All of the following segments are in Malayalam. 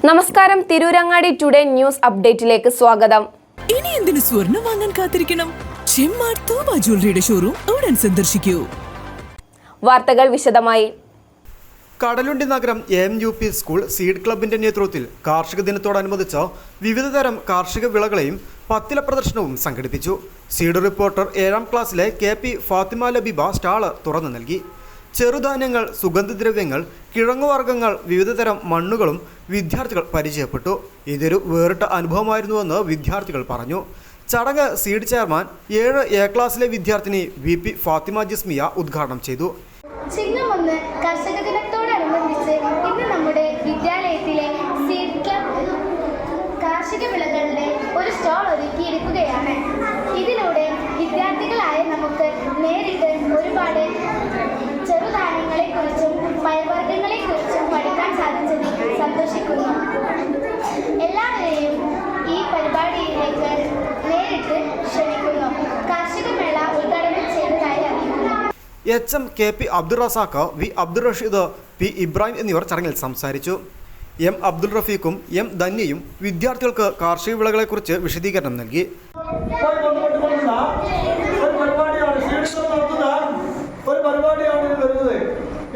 നമസ്കാരം, തിരൂരങ്ങാടി ടുഡേ ന്യൂസ് അപ്ഡേറ്റിലേക്ക് സ്വാഗതം. ഇനി എന്തിനു സ്വർണം വാങ്ങാൻ കാത്തിരിക്കണം? ചെമ്മാട് തൂബ ജ്വല്ലറിയുടെ ഷോറൂം ഉടൻ സന്ദർശിക്കൂ. വാർത്തകൾ വിശദമായി. കടലുണ്ടി നഗരം AMUP സ്കൂൾ സീഡ് ക്ലബിന്റെ നേതൃത്വത്തിൽ കാർഷിക ദിനത്തോടനുബന്ധിച്ച് വിവിധതരം കാർഷിക വിളകളെയും പത്തില പ്രദർശനവും സംഘടിപ്പിച്ചു. സീഡ് റിപ്പോർട്ടർ 7ാം ക്ലാസ്സിലെ KP ഫാത്തിമ ലബീബ സ്റ്റാള് തുറന്നു നൽകി. ചെറുധാന്യങ്ങൾ, സുഗന്ധദ്രവ്യങ്ങൾ, കിഴങ്ങുവർഗ്ഗങ്ങൾ, വിവിധതരം മണ്ണുകളും വിദ്യാർത്ഥികൾ പരിചയപ്പെട്ടു. ഇതൊരു വേറിട്ട അനുഭവമായിരുന്നുവെന്ന് വിദ്യാർത്ഥികൾ പറഞ്ഞു. ചടങ്ങ് സീഡ് ചെയർമാൻ 7A ക്ലാസ്സിലെ വിദ്യാർത്ഥിനി VP ഫാത്തിമ ജിസ്മിയ ഉദ്ഘാടനം ചെയ്തു. ചിങ്ങമൊന്ന് കർഷക ദിനത്തോടനുബന്ധിച്ച് ഇന്ന് നമ്മുടെ വിദ്യാലയത്തിലെ സീഡ് ക്ലബ് കാർഷിക വിളകളുടെ ഒരു സ്റ്റോൾ ഒരുക്കിയിരിക്കുകയാണ്. ഇതിലൂടെ വിദ്യാർത്ഥികളായ നമുക്ക് നേരിട്ട് ഒരുപാട് ചെറുധാന്യങ്ങളെക്കുറിച്ചും പയർവർഗ്ഗങ്ങളെക്കുറിച്ചും പഠിക്കാൻ സാധിച്ചതിൽ സന്തോഷിക്കുന്നു. എല്ലാവരെയും ഈ പരിപാടിയിലേക്ക് നേരിട്ട് ക്ഷണിക്കുന്നു. കാർഷിക മേള ഉദ്ഘാടനം ചെയ്തതായി അറിയിക്കുന്നു. HM KP Abdul Razak, V Abdul Rasheed, P Ibrahim എന്നിവർ ചടങ്ങിൽ സംസാരിച്ചു. M അബ്ദുൾ റഫീഖും M ധന്യയും വിദ്യാർത്ഥികൾക്ക് കാർഷിക വിളകളെക്കുറിച്ച് വിശദീകരണം നൽകി. ഒരു പരിപാടിയാണ് വരുന്നത്.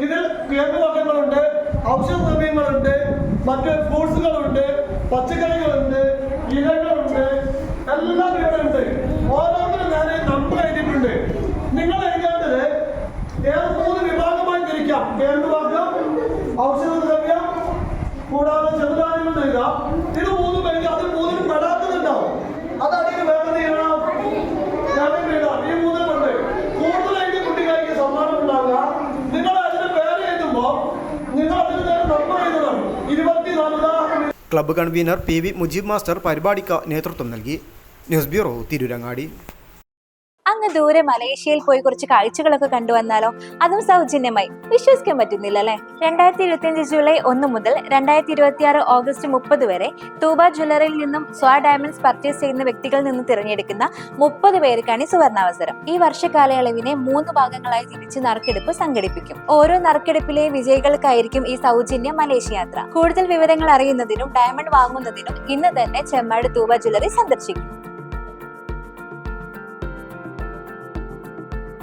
ഇതിൽ കിഴങ്ങുവർഗ്ഗങ്ങളുണ്ട്, ഔഷധദ്രവ്യങ്ങളുണ്ട്, മറ്റ് ഫ്രൂട്ട്സുകളുണ്ട്, പച്ചക്കറികളുണ്ട്, ഇലകളുണ്ട്, എല്ലാം ഇവിടെ ഉണ്ട്. ഓരോന്നിനും ഞാൻ നമ്പർ എഴുതിയിട്ടുണ്ട്. നിങ്ങൾ എഴുതേണ്ടത് 3 വിഭാഗമായി തിരിക്കാം. കിഴങ്ങുവർഗ്ഗം, ഔഷധദ്രവ്യം, കൂടാതെ ചെറുധാന്യങ്ങൾ എഴുതാം. ഇത് 3 പേര് അത് 3 പെടാത്തതുണ്ടാവും. അതടിയിൽ വേറെ ചെയ്യണം. ഈ 3 കൊണ്ട് കൂടുതലായിട്ട് കുട്ടികൾക്ക് സമ്മാനം ഉണ്ടാവുക. നിങ്ങൾ അതിന് പേര് എഴുതുമ്പോൾ നിങ്ങൾ അതിന് നേരെ നമ്പർ എഴുതണം. 24. Club convener PV Mujeeb master പരിപാടിക്ക് നേതൃത്വം നൽകി. News bureau, Tirurangadi. അങ്ങ് ദൂരെ മലേഷ്യയിൽ പോയി കുറച്ച് കാഴ്ചകളൊക്കെ കണ്ടുവന്നാലോ? അതും സൗജന്യമായി. വിശ്വസിക്കാൻ പറ്റുന്നില്ല അല്ലേ? 2025 ജൂലൈ 1 മുതൽ 2026 ഓഗസ്റ്റ് 30 വരെ തൂബ ജ്വല്ലറിയിൽ നിന്നും സ്വാ ഡയമണ്ട്സ് പർച്ചേസ് ചെയ്യുന്ന വ്യക്തികളിൽ നിന്ന് തിരഞ്ഞെടുക്കുന്ന 30 പേർക്കാണ് ഈ സുവർണാവസരം. ഈ വർഷകാലയളവിനെ 3 ഭാഗങ്ങളായി തിരിച്ച് നറുക്കെടുപ്പ് സംഘടിപ്പിക്കും. ഓരോ നറുക്കെടുപ്പിലെ വിജയികൾക്കായിരിക്കും ഈ സൗജന്യ മലേഷ്യ യാത്ര. കൂടുതൽ വിവരങ്ങൾ അറിയുന്നതിനും ഡയമണ്ട് വാങ്ങുന്നതിനും ഇന്ന് തന്നെ ചെമ്മാട് തൂബ ജ്വല്ലറി സന്ദർശിക്കും.